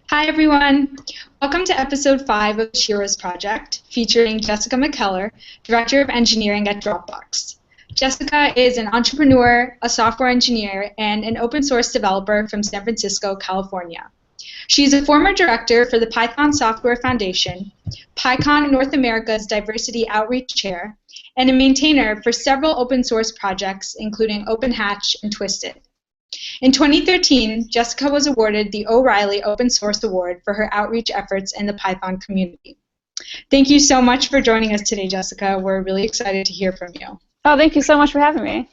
Hi, everyone. Welcome to episode 5 of the Sheroes project, featuring Jessica McKellar, Director of Engineering at Dropbox. Jessica is an entrepreneur, a software engineer, and an open source developer from San Francisco, California. She's a former director for the Python Software Foundation, PyCon North America's Diversity Outreach Chair, and a maintainer for several open source projects, including OpenHatch and Twisted. In 2013, Jessica was awarded the O'Reilly Open Source Award for her outreach efforts in the Python community. Thank you so much for joining us today, Jessica. We're really excited to hear from you. Oh, thank you so much for having me.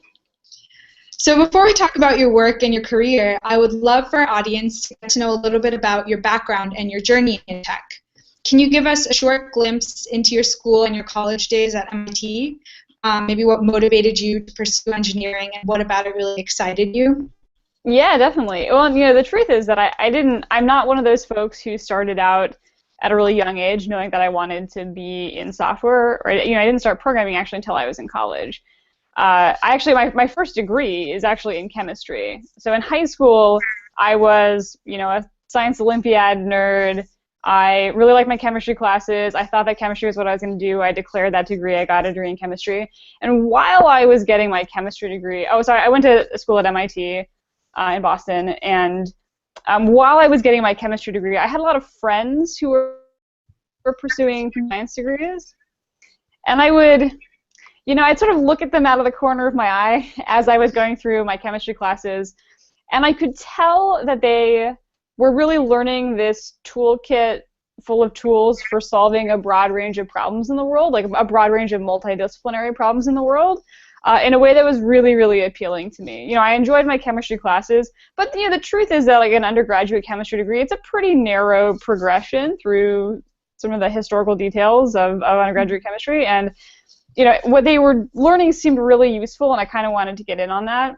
So before we talk about your work and your career, I would love for our audience to get to know a little bit about your background and your journey in tech. Can you give us a short glimpse into your school and your college days at MIT? Maybe what motivated you to pursue engineering and what about it really excited you? Yeah, definitely. Well, the truth is that I'm not one of those folks who started out at a really young age knowing that I wanted to be in software, or, I didn't start programming actually until I was in college. My first degree is actually in chemistry. So in high school, I was, a science Olympiad nerd. I really liked my chemistry classes. I thought that chemistry was what I was going to do. I declared that degree. I got a degree in chemistry. And while I was getting my chemistry degree, I went to school at MIT. In Boston, and while I was getting my chemistry degree, I had a lot of friends who were pursuing science degrees, and I'd sort of look at them out of the corner of my eye as I was going through my chemistry classes, and I could tell that they were really learning this toolkit full of tools for solving a broad range of problems in the world, like a broad range of multidisciplinary problems in the world. In a way that was really, really appealing to me. I enjoyed my chemistry classes, but the truth is that, like, an undergraduate chemistry degree, it's a pretty narrow progression through some of the historical details of undergraduate chemistry, and what they were learning seemed really useful, and I kind of wanted to get in on that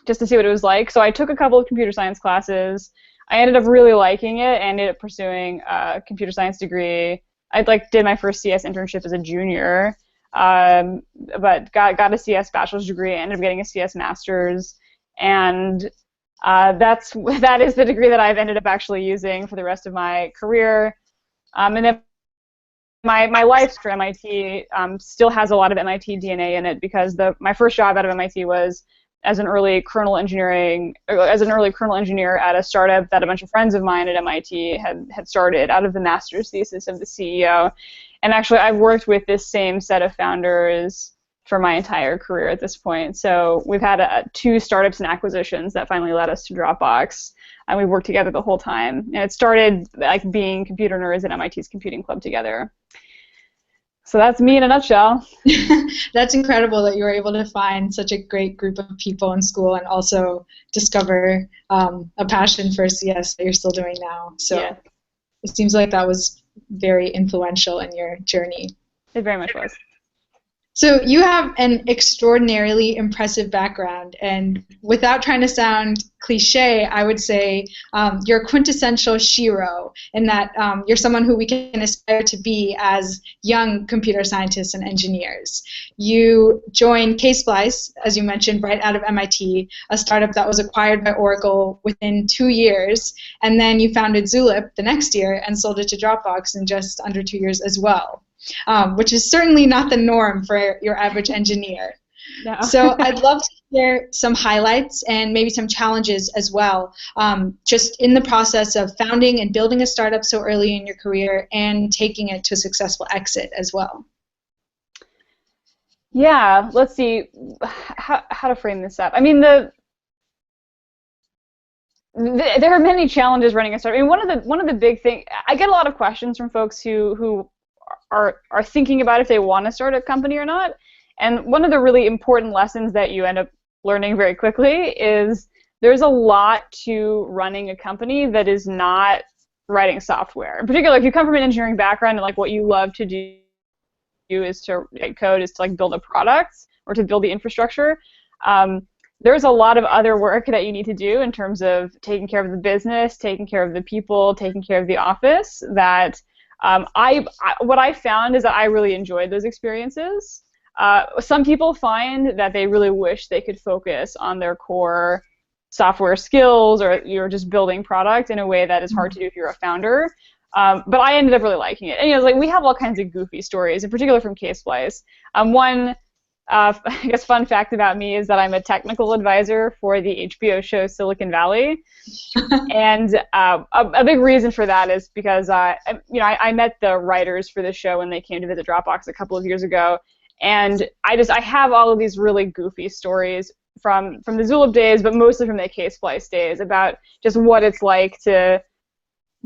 just to see what it was like. So I took a couple of computer science classes. I ended up really liking it, and ended up pursuing a computer science degree. I did my first CS internship as a junior. But got a CS bachelor's degree, ended up getting a CS master's, and that is the degree that I've ended up actually using for the rest of my career. And then my life for MIT still has a lot of MIT DNA in it, because my first job out of MIT was as an early kernel engineer at a startup that a bunch of friends of mine at MIT had started out of the master's thesis of the CEO. And actually, I've worked with this same set of founders for my entire career at this point. So we've had 2 startups and acquisitions that finally led us to Dropbox, and we worked together the whole time. And it started like being computer nerds at MIT's computing club together. So that's me in a nutshell. That's incredible that you were able to find such a great group of people in school and also discover a passion for CS that you're still doing now. So yeah. It seems like that was very influential in your journey. It very much was. So you have an extraordinarily impressive background, and without trying to sound cliche, I would say you're a quintessential Shero, in that you're someone who we can aspire to be as young computer scientists and engineers. You joined Ksplice, as you mentioned, right out of MIT, a startup that was acquired by Oracle within 2 years, and then you founded Zulip the next year and sold it to Dropbox in just under 2 years as well. Which is certainly not the norm for your average engineer. No. So I'd love to hear some highlights and maybe some challenges as well, just in the process of founding and building a startup so early in your career and taking it to a successful exit as well. Yeah, let's see how to frame this up. I mean, there are many challenges running a startup. I mean, one of the big things, I get a lot of questions from folks who are thinking about if they want to start a company or not. And one of the really important lessons that you end up learning very quickly is there's a lot to running a company that is not writing software. In particular, if you come from an engineering background and what you love to do is to write code, is to build a product or to build the infrastructure, there's a lot of other work that you need to do in terms of taking care of the business, taking care of the people, taking care of the office, that what I found is that I really enjoyed those experiences. Some people find that they really wish they could focus on their core software skills, or you're just building product in a way that is hard to do if you're a founder. But I ended up really liking it. And you know, like we have all kinds of goofy stories, in particular from Caseflies. One, I guess, fun fact about me is that I'm a technical advisor for the HBO show Silicon Valley. And a big reason for that is because you know, I met the writers for the show when they came to visit Dropbox a couple of years ago, and I have all of these really goofy stories from the Zulip days, but mostly from the Caseflies days, about just what it's like to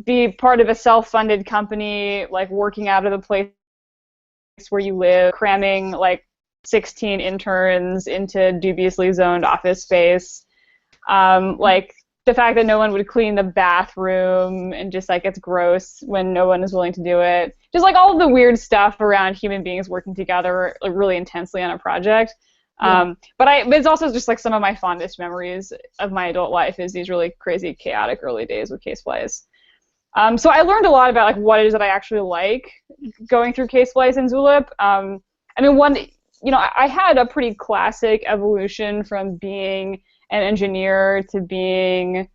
be part of a self-funded company, like working out of the place where you live, cramming like 16 interns into dubiously zoned office space, like the fact that no one would clean the bathroom, and just like it's gross when no one is willing to do it. Just like all of the weird stuff around human beings working together like really intensely on a project. Yeah. But it's also just like some of my fondest memories of my adult life is these really crazy, chaotic early days with Caseflies. So I learned a lot about like what it is that I actually like going through Caseflies and Zulip. I mean, you know, I had a pretty classic evolution from being an engineer to being, you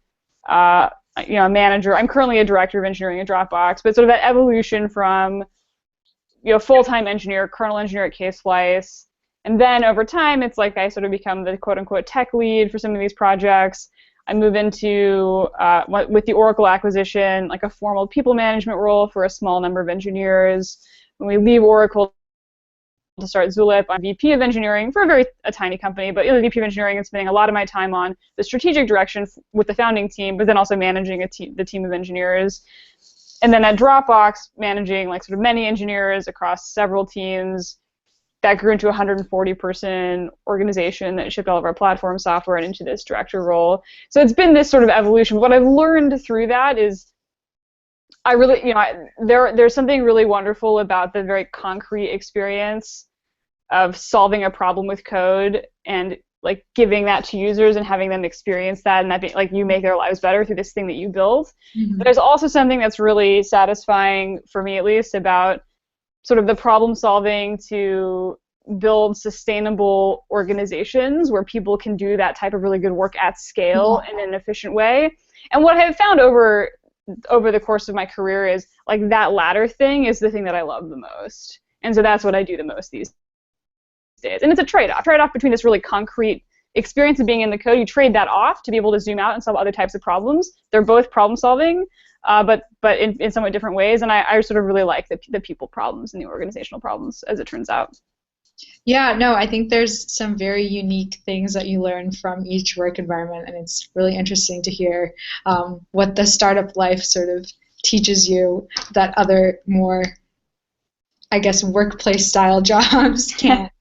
know, a manager. I'm currently a director of engineering at Dropbox, but sort of that evolution from, you know, full-time engineer, kernel engineer at Caseflies, and then over time, it's like I sort of become the quote-unquote tech lead for some of these projects. I move into, with the Oracle acquisition, like a formal people management role for a small number of engineers. When we leave Oracle to start Zulip, I'm VP of engineering for a tiny company, but VP of engineering and spending a lot of my time on the strategic direction with the founding team, but then also managing the team of engineers. And then at Dropbox, managing like sort of many engineers across several teams. That grew into a 140-person organization that shipped all of our platform software and into this director role. So it's been this sort of evolution. What I've learned through that is I really, you know, there's something really wonderful about the very concrete experience of solving a problem with code and like giving that to users and having them experience that, and that being like you make their lives better through this thing that you build. Mm-hmm. But there's also something that's really satisfying, for me at least, about sort of the problem solving to build sustainable organizations where people can do that type of really good work at scale in an efficient way. And what I have found over the course of my career is like that latter thing is the thing that I love the most. And so that's what I do the most these days. And it's a trade-off between this really concrete experience of being in the code. You trade that off to be able to zoom out and solve other types of problems. They're both problem solving, but in somewhat different ways. And I sort of really like the people problems and the organizational problems, as it turns out. Yeah, no, I think there's some very unique things that you learn from each work environment, and it's really interesting to hear what the startup life sort of teaches you that other more, I guess, workplace-style jobs can't.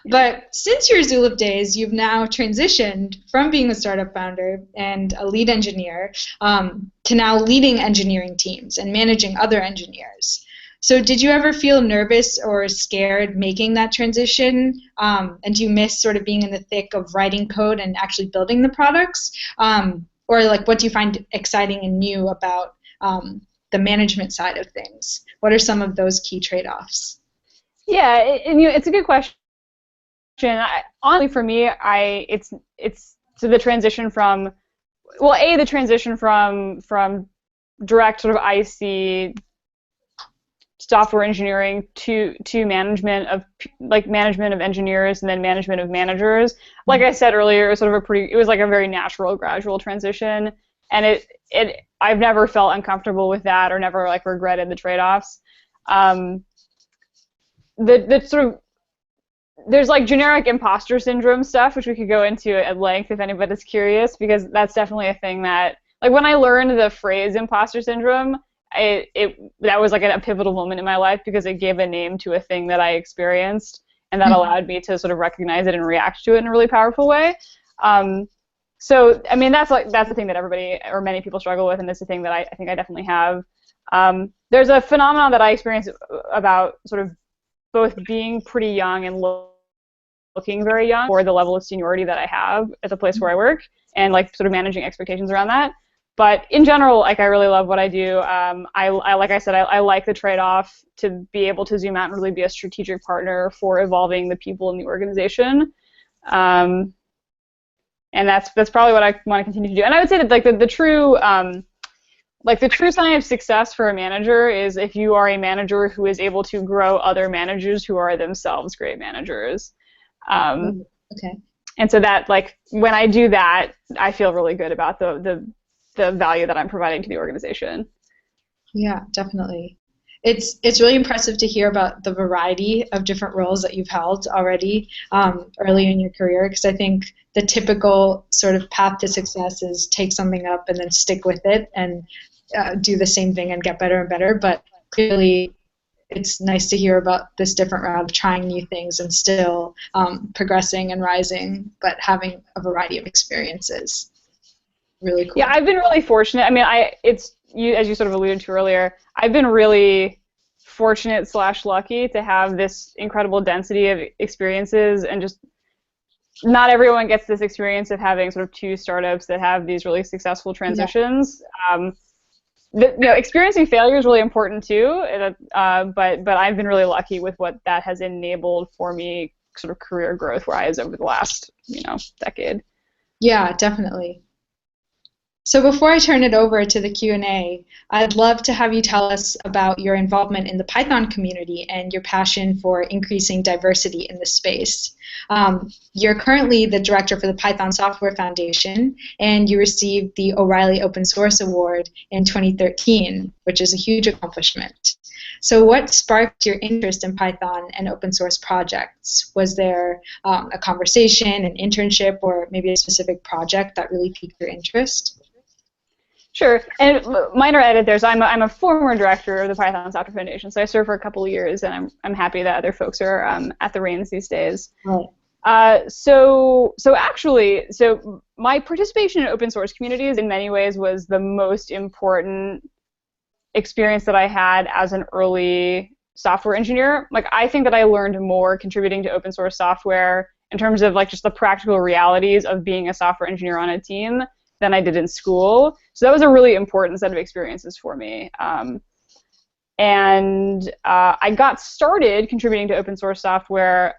But since your Zulip days, you've now transitioned from being a startup founder and a lead engineer to now leading engineering teams and managing other engineers. So did you ever feel nervous or scared making that transition? And do you miss sort of being in the thick of writing code and actually building the products? Or like, what do you find exciting and new about the management side of things? What are some of those key trade-offs? Yeah, it's a good question. Honestly, for me, it's so the transition from, well, the transition from direct sort of IC software engineering to management of engineers and then management of managers. Like I said earlier, it was sort of it was like a very natural, gradual transition, and I've never felt uncomfortable with that or never like regretted the trade-offs. The sort of, there's like generic imposter syndrome stuff, which we could go into at length if anybody's curious, because that's definitely a thing that, like, when I learned the phrase imposter syndrome, that was like a pivotal moment in my life, because it gave a name to a thing that I experienced, and that allowed me to sort of recognize it and react to it in a really powerful way. So I mean, that's the thing that everybody or many people struggle with, and it's a thing that I think I definitely have. There's a phenomenon that I experience about sort of both being pretty young and looking very young for the level of seniority that I have at the place where I work, and like sort of managing expectations around that. But in general, like, I really love what I do. I like I said, I like the trade-off to be able to zoom out and really be a strategic partner for evolving the people in the organization. And that's probably what I want to continue to do. And I would say that like the true the true sign of success for a manager is if you are a manager who is able to grow other managers who are themselves great managers. Okay. And so that, like, when I do that, I feel really good about the value that I'm providing to the organization. Yeah, definitely. It's really impressive to hear about the variety of different roles that you've held already early in your career, because I think the typical sort of path to success is take something up and then stick with it and do the same thing and get better and better. But clearly, it's nice to hear about this different route of trying new things and still progressing and rising, but having a variety of experiences. Really cool. Yeah, I've been really fortunate. I mean, as you sort of alluded to earlier, I've been really fortunate / lucky to have this incredible density of experiences, and just not everyone gets this experience of having sort of 2 startups that have these really successful transitions. Yeah. Experiencing failure is really important too, but I've been really lucky with what that has enabled for me, sort of career growth-wise over the last decade. Yeah, definitely. So before I turn it over to the Q&A, I'd love to have you tell us about your involvement in the Python community and your passion for increasing diversity in the space. You're currently the director for the Python Software Foundation, and you received the O'Reilly Open Source Award in 2013, which is a huge accomplishment. So what sparked your interest in Python and open source projects? Was there a conversation, an internship, or maybe a specific project that really piqued your interest? Sure, and minor edit there. So I'm a former director of the Python Software Foundation, so I served for a couple of years, and I'm happy that other folks are at the reins these days. Right. So my participation in open source communities in many ways was the most important experience that I had as an early software engineer. Like, I think that I learned more contributing to open source software in terms of like just the practical realities of being a software engineer on a team than I did in school. So that was a really important set of experiences for me. And I got started contributing to open source software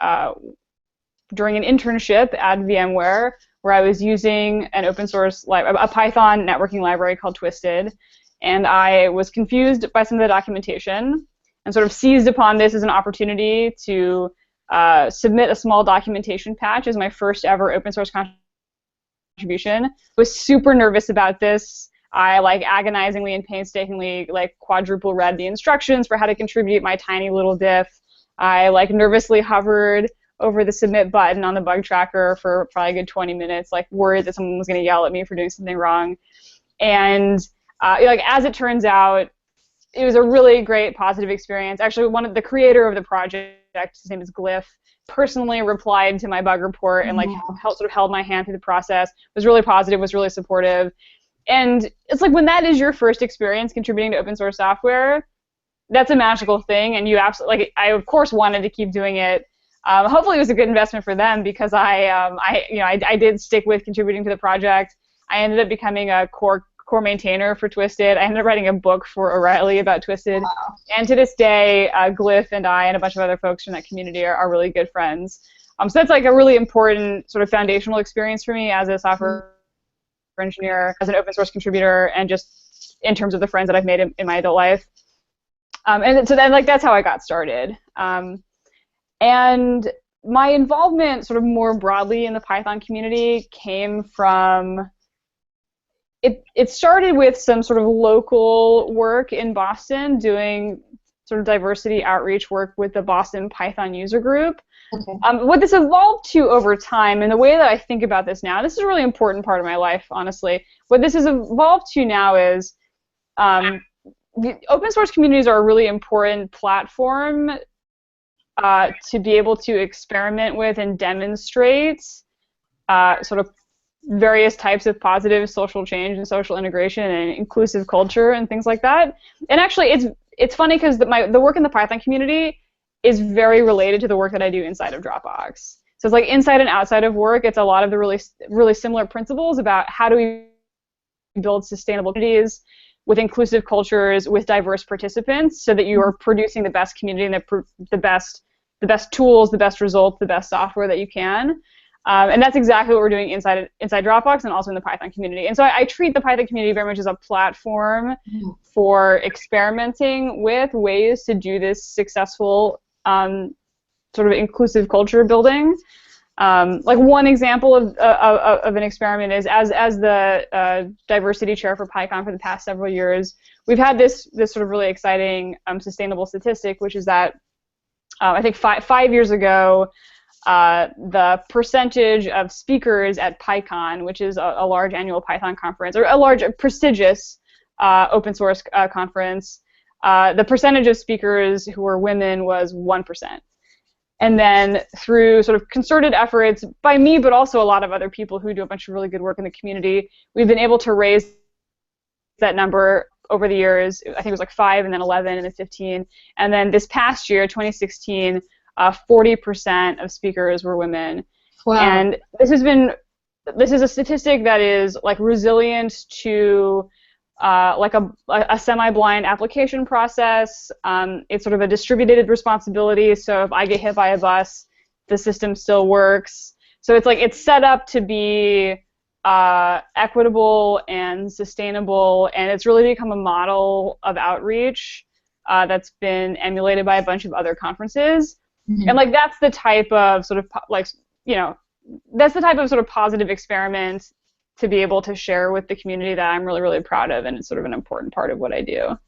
during an internship at VMware, where I was using an open source, a Python networking library called Twisted, and I was confused by some of the documentation and sort of seized upon this as an opportunity to submit a small documentation patch as my first ever open source contribution. I was super nervous about this. I agonizingly and painstakingly quadruple read the instructions for how to contribute my tiny little diff. I nervously hovered over the submit button on the bug tracker for probably a good 20 minutes, worried that someone was going to yell at me for doing something wrong. And as it turns out, it was a really great positive experience. Actually, one of the creator of the project, his name is Glyph, personally replied to my bug report and held my hand through the process. Was really positive, was really supportive. And it's when that is your first experience contributing to open source software, that's a magical thing, and you absolutely, I of course wanted to keep doing it. Hopefully it was a good investment for them, because I did stick with contributing to the project. I ended up becoming a core maintainer for Twisted. I ended up writing a book for O'Reilly about Twisted. Wow. And to this day, Glyph and I and a bunch of other folks from that community are really good friends. So that's a really important sort of foundational experience for me as a software engineer, as an open source contributor, and just in terms of the friends that I've made in my adult life. And so then that's how I got started. And my involvement sort of more broadly in the Python community came from, it started with some sort of local work in Boston, doing sort of diversity outreach work with the Boston Python user group. Okay. What this evolved to over time, and the way that I think about this now, this is a really important part of my life, honestly. What this has evolved to now is the open source communities are a really important platform to be able to experiment with and demonstrate sort of various types of positive social change and social integration and inclusive culture and things like that. And actually, it's funny because the work in the Python community is very related to the work that I do inside of Dropbox. So it's inside and outside of work, it's a lot of the really similar principles about how do we build sustainable communities with inclusive cultures, with diverse participants, so that you are producing the best community and the best tools, the best results, the best software that you can. And that's exactly what we're doing inside Dropbox and also in the Python community. And so I treat the Python community very much as a platform for experimenting with ways to do this successful sort of inclusive culture building. Like one example of an experiment is as the diversity chair for PyCon for the past several years, we've had this sort of really exciting sustainable statistic, which is that I think 5 years ago, the percentage of speakers at PyCon, which is a large annual Python conference, or a large prestigious open source conference, the percentage of speakers who were women was 1%. And then through sort of concerted efforts by me, but also a lot of other people who do a bunch of really good work in the community, we've been able to raise that number over the years. I think it was like 5 and then 11 and then 15. And then this past year, 2016, 40% of speakers were women. Wow. And this is a statistic that is like resilient to like a semi-blind application process. It's sort of a distributed responsibility, so if I get hit by a bus, the system still works. So it's like it's set up to be equitable and sustainable, and it's really become a model of outreach that's been emulated by a bunch of other conferences. Mm-hmm. And like that's the type of sort of that's the type of sort of positive experiment to be able to share with the community that I'm really, really proud of, and it's sort of an important part of what I do.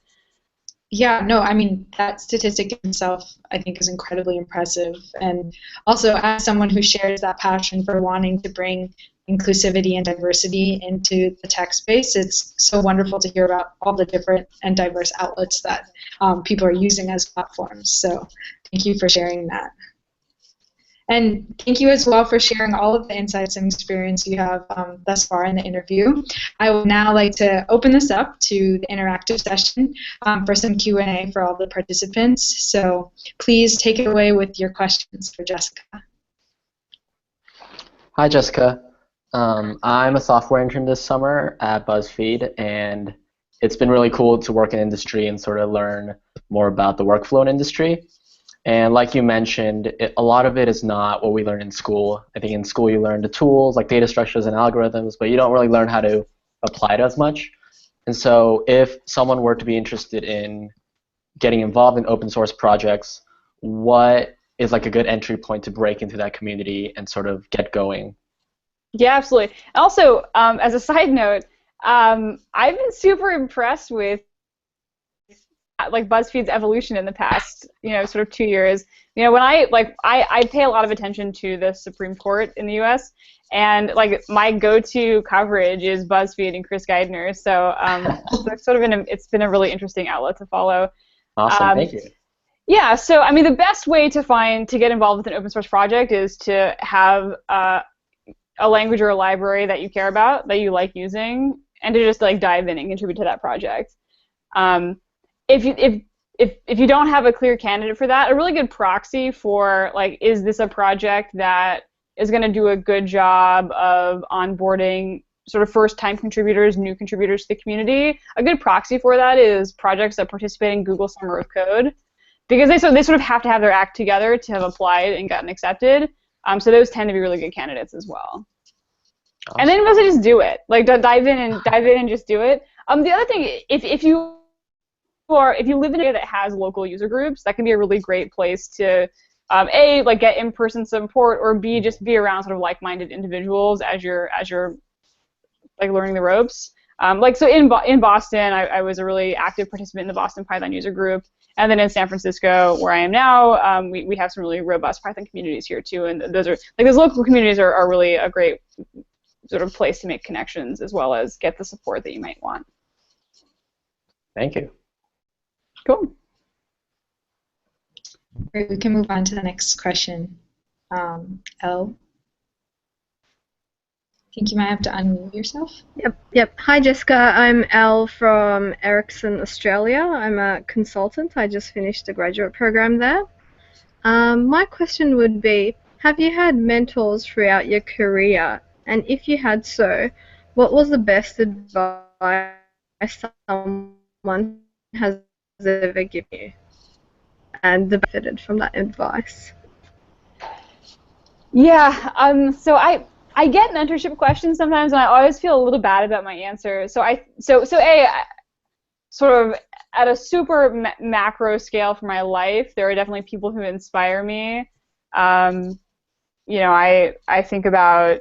Yeah, no, I mean, that statistic itself, I think, is incredibly impressive. And also, as someone who shares that passion for wanting to bring inclusivity and diversity into the tech space, it's so wonderful to hear about all the different and diverse outlets that people are using as platforms. So thank you for sharing that. And thank you as well for sharing all of the insights and experience you have thus far in the interview. I would now like to open this up to the interactive session for some Q&A for all the participants. So please take it away with your questions for Jessica. Hi, Jessica. I'm a software intern this summer at BuzzFeed, and it's been really cool to work in industry and sort of learn more about the workflow in industry. And like you mentioned, a lot of it is not what we learn in school. I think in school you learn the tools like data structures and algorithms, but you don't really learn how to apply it as much. And so if someone were to be interested in getting involved in open source projects, what is like a good entry point to break into that community and sort of get going? Yeah, absolutely. Also, as a side note, I've been super impressed with like BuzzFeed's evolution in the past, sort of 2 years. When I pay a lot of attention to the Supreme Court in the U.S. and like my go-to coverage is BuzzFeed and Chris Geidner. So it's sort of it's been a really interesting outlet to follow. Awesome, thank you. Yeah, so I mean the best way to get involved with an open source project is to have a language or a library that you care about, that you like using, and to just like dive in and contribute to that project. If you don't have a clear candidate for that, a really good proxy for like, is this a project that is going to do a good job of onboarding sort of first-time contributors, new contributors to the community? A good proxy for that is projects that participate in Google Summer of Code, because they sort of have to have their act together to have applied and gotten accepted. So those tend to be really good candidates as well. Awesome. And then mostly just do it. Like dive in and just do it. The other thing, if you live in an area that has local user groups, that can be a really great place to A, like get in-person support, or B, just be around sort of like-minded individuals as you're like learning the ropes. Like so in Boston, I was a really active participant in the Boston Python user group, and then in San Francisco, where I am now, we have some really robust Python communities here too, and those local communities are really a great sort of place to make connections as well as get the support that you might want. Thank you. Cool. Great, we can move on to the next question. Elle, I think you might have to unmute yourself. Yep. Hi, Jessica. I'm Elle from Ericsson, Australia. I'm a consultant. I just finished a graduate program there. My question would be, have you had mentors throughout your career? And if you had so, what was the best advice someone has ever given you, and benefited from that advice? Yeah. So I get mentorship questions sometimes, and I always feel a little bad about my answer. Sort of at a super macro scale for my life, there are definitely people who inspire me. I think about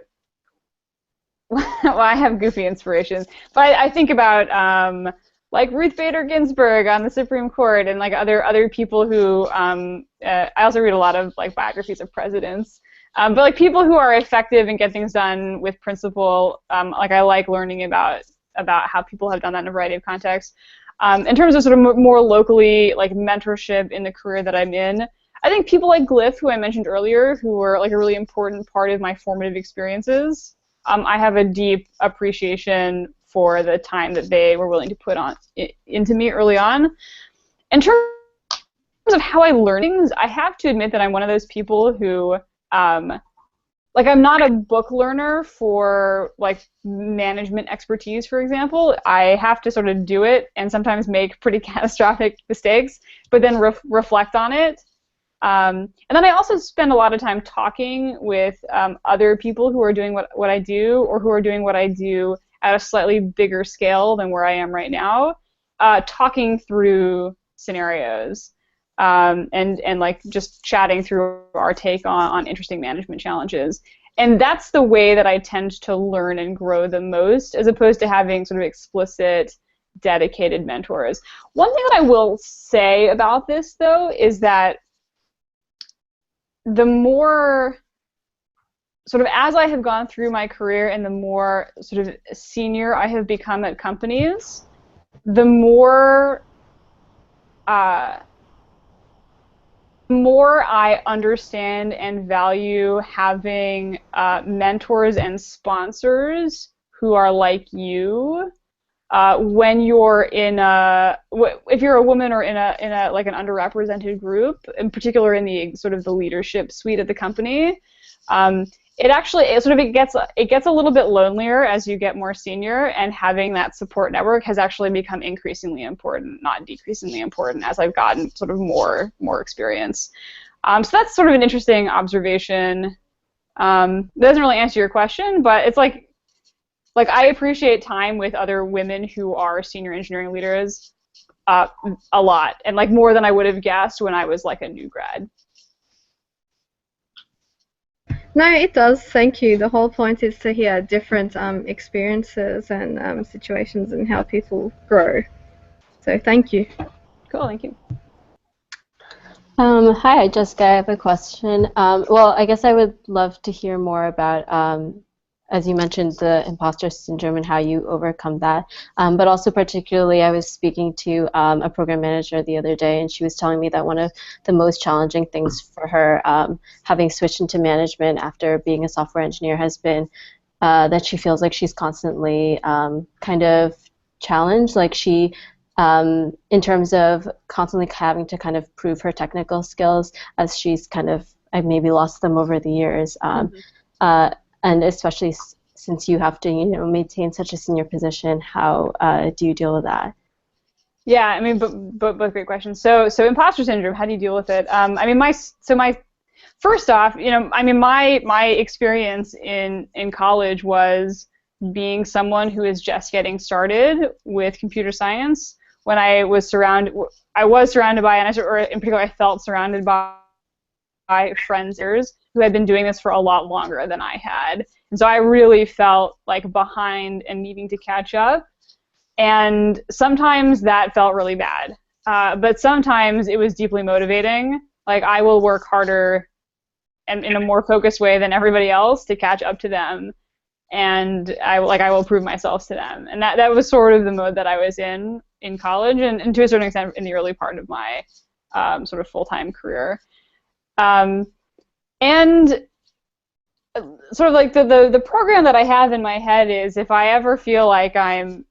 well, I have goofy inspirations, but I think about like Ruth Bader Ginsburg on the Supreme Court, and like other people who I also read a lot of like biographies of presidents, but like people who are effective and get things done with principle. Like I like learning about how people have done that in a variety of contexts. In terms of sort of more locally, like mentorship in the career that I'm in, I think people like Glyph, who I mentioned earlier, who were like a really important part of my formative experiences. I have a deep appreciation for the time that they were willing to put into me early on. In terms of how I learn things, I have to admit that I'm one of those people who, like, I'm not a book learner for like management expertise, for example. I have to sort of do it and sometimes make pretty catastrophic mistakes, but then reflect on it. And then I also spend a lot of time talking with other people who are doing what I do, or who are doing what I do at a slightly bigger scale than where I am right now, talking through scenarios, and like just chatting through our take on interesting management challenges. And that's the way that I tend to learn and grow the most, as opposed to having sort of explicit, dedicated mentors. One thing that I will say about this, though, is that the more sort of as I have gone through my career and the more sort of senior I have become at companies, the more I understand and value having mentors and sponsors who are like you. When you're if you're a woman or in a like an underrepresented group, in particular in the sort of the leadership suite at the company, it gets a little bit lonelier as you get more senior, and having that support network has actually become increasingly important, not decreasingly important, as I've gotten sort of more experience. So that's sort of an interesting observation. That doesn't really answer your question, but it's like I appreciate time with other women who are senior engineering leaders a lot, and like more than I would have guessed when I was like a new grad. No, it does. Thank you. The whole point is to hear different experiences and situations and how people grow. So thank you. Cool, thank you. Hi, Jessica. I have a question. Well, I guess I would love to hear more about, as you mentioned, the imposter syndrome and how you overcome that. But also particularly, I was speaking to a program manager the other day, and she was telling me that one of the most challenging things for her, having switched into management after being a software engineer, has been that she feels like she's constantly kind of challenged. Like she, in terms of constantly having to kind of prove her technical skills, as she's kind of, I've maybe lost them over the years. And especially since you have to, maintain such a senior position, how do you deal with that? Yeah, I mean, both great questions. So imposter syndrome, how do you deal with it? I mean, first off, my experience in college was being someone who is just getting started with computer science. When I was surrounded by, and in particular, I felt surrounded by friends who had been doing this for a lot longer than I had. And so I really felt like behind and needing to catch up. And sometimes that felt really bad. But sometimes it was deeply motivating. Like I will work harder and in a more focused way than everybody else to catch up to them. And I will prove myself to them. And that was sort of the mode that I was in college, and to a certain extent in the early part of my sort of full-time career. And sort of like the program that I have in my head is, if I ever feel like I'm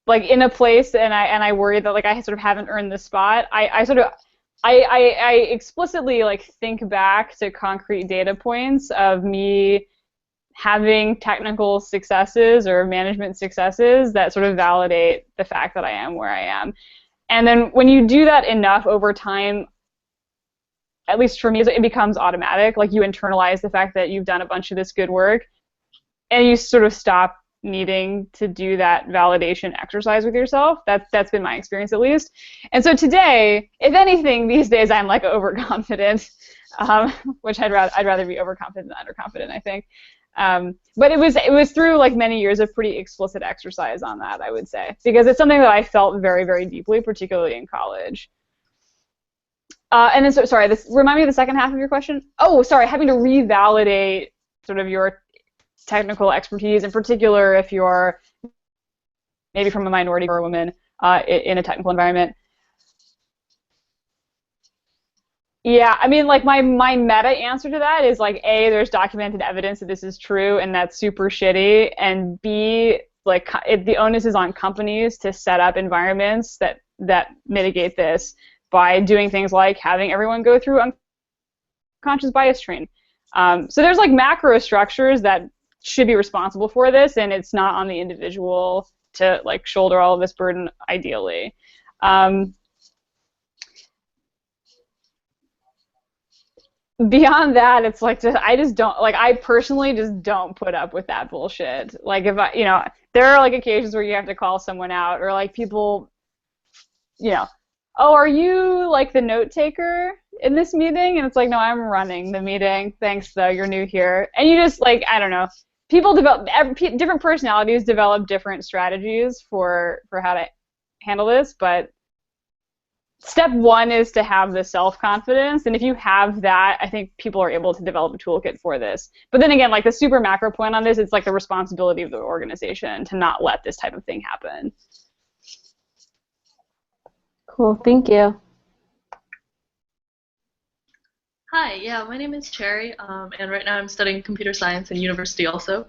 like in a place and I worry that like I sort of haven't earned the spot, I explicitly like think back to concrete data points of me having technical successes or management successes that sort of validate the fact that I am where I am. And then when you do that enough over time, at least for me, it becomes automatic. Like, you internalize the fact that you've done a bunch of this good work, and you sort of stop needing to do that validation exercise with yourself. That's been my experience, at least. And so today, if anything, these days I'm like overconfident, which I'd rather be overconfident than underconfident, I think. But it was through like many years of pretty explicit exercise on that, I would say, because it's something that I felt very, very deeply, particularly in college. And then, sorry, remind me of the second half of your question. Oh, sorry, having to revalidate sort of your technical expertise, in particular if you're maybe from a minority or a woman in a technical environment. Yeah, I mean, like, my meta answer to that is, like, A, there's documented evidence that this is true, and that's super shitty, and B, like, the onus is on companies to set up environments that mitigate this by doing things like having everyone go through unconscious bias training. So there's, like, macro structures that should be responsible for this, and it's not on the individual to, like, shoulder all of this burden, ideally. Beyond that, it's like, I personally just don't put up with that bullshit. Like, if there are, like, occasions where you have to call someone out, or, like, people, oh, are you, like, the note taker in this meeting? And it's like, no, I'm running the meeting. Thanks, though, you're new here. And you just, like, I don't know. People different personalities develop different strategies for how to handle this, but step one is to have the self-confidence, and if you have that, I think people are able to develop a toolkit for this. But then again, like, the super macro point on this, it's like the responsibility of the organization to not let this type of thing happen. Cool, thank you. Hi, yeah, my name is Cherry, and right now I'm studying computer science in university also.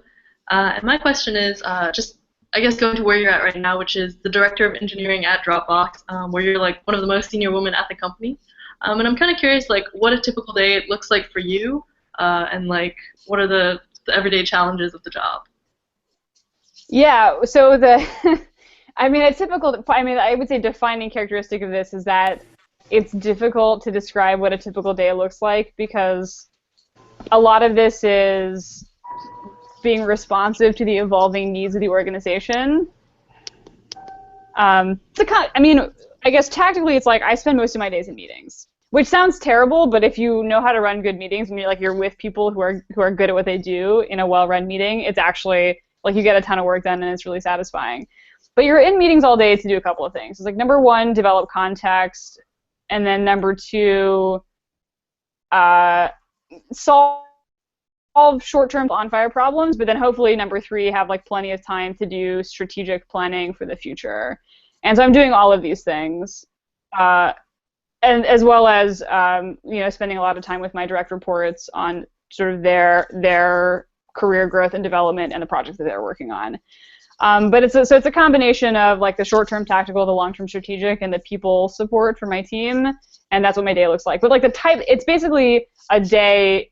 And my question is just, I guess, going to where you're at right now, which is the director of engineering at Dropbox, where you're, like, one of the most senior women at the company. And I'm kind of curious, like, what a typical day looks like for you, and, like, what are the everyday challenges of the job? Yeah, so I mean, I would say defining characteristic of this is that it's difficult to describe what a typical day looks like, because a lot of this is being responsive to the evolving needs of the organization. I guess tactically it's like I spend most of my days in meetings, which sounds terrible, but if you know how to run good meetings and you're with people who are good at what they do in a well-run meeting, it's actually, like, you get a ton of work done and it's really satisfying. But you're in meetings all day to do a couple of things. It's like, number one, develop context, and then number two, solve short-term on-fire problems, but then hopefully number three, have, like, plenty of time to do strategic planning for the future. And so I'm doing all of these things, and as well as spending a lot of time with my direct reports on sort of their career growth and development and the projects that they're working on. But it's a combination of, like, the short-term tactical, the long-term strategic, and the people support for my team, and that's what my day looks like. But, like, it's basically a day.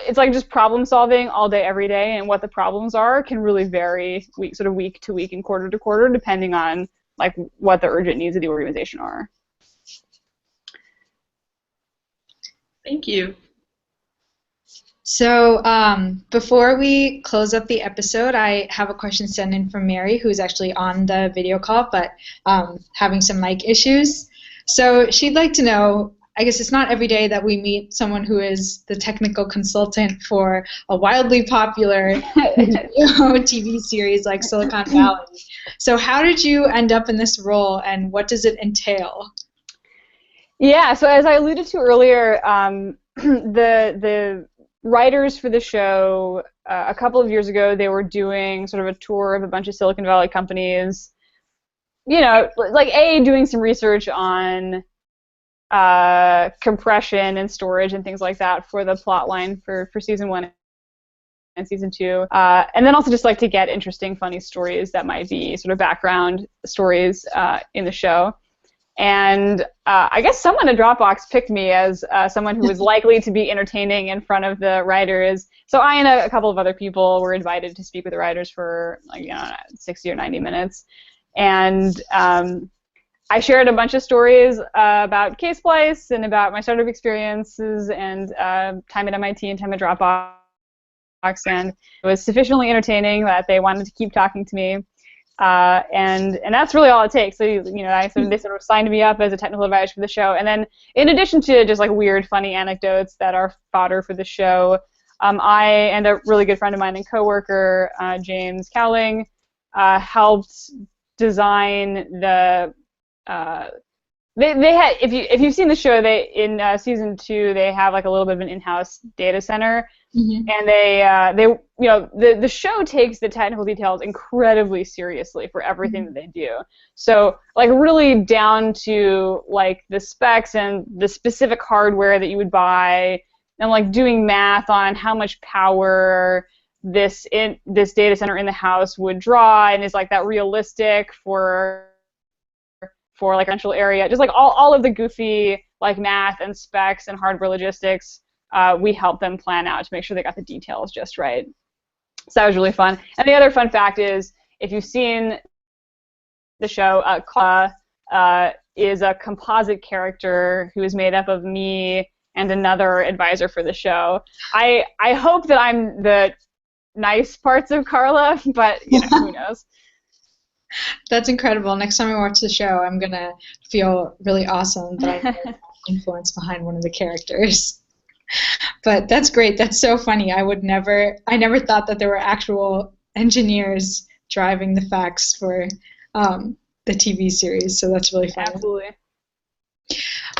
It's like just problem solving all day, every day, and what the problems are can really vary week to week and quarter to quarter, depending on, like, what the urgent needs of the organization are. Thank you. So before we close up the episode, I have a question sent in from Mary, who's actually on the video call, but having some mic issues. So she'd like to know, I guess it's not every day that we meet someone who is the technical consultant for a wildly popular TV series like Silicon Valley. So how did you end up in this role, and what does it entail? Yeah, so as I alluded to earlier, the writers for the show, a couple of years ago, they were doing sort of a tour of a bunch of Silicon Valley companies, like, doing some research on compression and storage and things like that for the plot line for season 1 and season 2, and then also just, like, to get interesting, funny stories that might be sort of background stories in the show. And I guess someone at Dropbox picked me as someone who was likely to be entertaining in front of the writers. So I and a couple of other people were invited to speak with the writers for, like, 60 or 90 minutes. And I shared a bunch of stories about K-Splice and about my startup experiences and time at MIT and time at Dropbox, and it was sufficiently entertaining that they wanted to keep talking to me. And that's really all it takes. So they sort of signed me up as a technical advisor for the show, and then in addition to just like weird, funny anecdotes that are fodder for the show, I and a really good friend of mine and coworker, James Cowling, helped design the. They had, if you've seen the show, they in season 2 they have like a little bit of an in-house data center, and the show takes the technical details incredibly seriously for everything that they do. So like really down to like the specs and the specific hardware that you would buy, and like doing math on how much power this data center in the house would draw, and is like that realistic for like a residential area, just like all of the goofy like math and specs and hardware logistics, we helped them plan out to make sure they got the details just right. So that was really fun. And the other fun fact is, if you've seen the show, Kala is a composite character who is made up of me and another advisor for the show. I hope that I'm the nice parts of Carla, but who knows. That's incredible. Next time I watch the show, I'm going to feel really awesome that I have influence behind one of the characters. But that's great. That's so funny. I never thought that there were actual engineers driving the facts for the TV series, so that's really fun. Absolutely.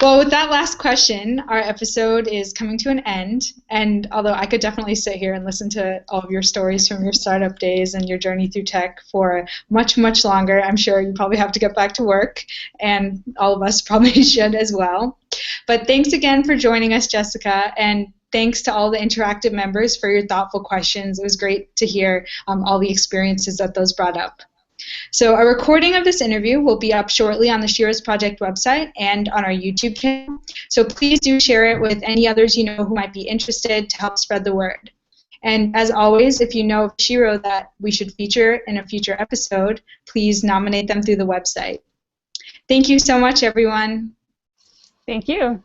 Well, with that last question, our episode is coming to an end, and although I could definitely sit here and listen to all of your stories from your startup days and your journey through tech for much, much longer, I'm sure you probably have to get back to work, and all of us probably should as well. But thanks again for joining us, Jessica, and thanks to all the interactive members for your thoughtful questions. It was great to hear all the experiences that those brought up. So a recording of this interview will be up shortly on the Sheroes Project website and on our YouTube channel. So please do share it with any others you know who might be interested to help spread the word. And as always, if you know of a Shero that we should feature in a future episode, please nominate them through the website. Thank you so much, everyone. Thank you.